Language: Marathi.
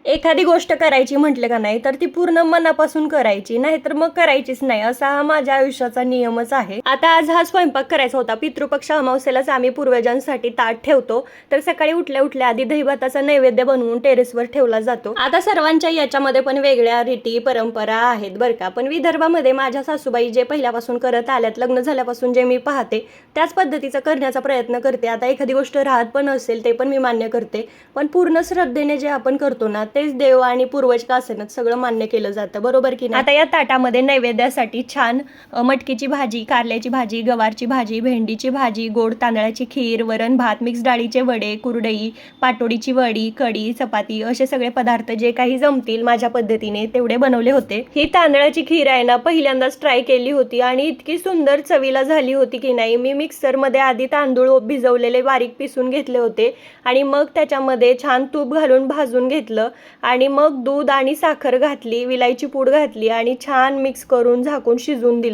एखादी गोष्ट करायची म्हटलं का नाही तर ती पूर्ण मनापासून करायची, नाहीतर मग करायचीच नाही, असा हा माझ्या आयुष्याचा नियमच आहे. आता आज हा स्वयंपाक करायचा होता. पितृपक्ष अमावस्येलाच आम्ही पूर्वजांसाठी ताट ठेवतो, तर सकाळी उठल्या उठल्या आधी दहीभाताचा नैवेद्य बनवून टेरेसवर ठेवला जातो. आता सर्वांच्या याच्यामध्ये पण वेगळ्या रीती परंपरा आहेत बरं का, पण विदर्भामध्ये माझ्या सासूबाई जे पहिल्यापासून करत आल्यात, लग्न झाल्यापासून जे मी पाहते त्याच पद्धतीचं करण्याचा प्रयत्न करते. आता एखादी गोष्ट राहत पण असेल ते पण मी मान्य करते, पण पूर्ण श्रद्धेने जे आपण करतो ना तेच देव आणि पूर्वज का असेना सगळं मान्य केलं जातं, बरोबर की नाही. आता या ताटामध्ये नैवेद्यासाठी छान मटकीची भाजी, कारल्याची भाजी, गवारची भाजी, भेंडीची भाजी, गोड तांदळाची खीर, वरण भात, मिक्स डाळीचे वडे, कुरडई, पाटोडीची वडी, कढी, चपाती असे सगळे पदार्थ जे काही जमतील माझ्या पद्धतीने तेवढे बनवले होते. ही तांदळाची खीर आहे ना पहिल्यांदाच ट्राय केली होती आणि इतकी सुंदर चवीला झाली होती की नाही. मी मिक्सरमध्ये आधी तांदूळ भिजवलेले बारीक पिसून घेतले होते आणि मग त्याच्यामध्ये छान तूप घालून भाजून घेतलं आणि मग दूध आणि साखर घातली, विलायची पूड घातली आणि छान मिक्स करून झाकून शिजवून दिली.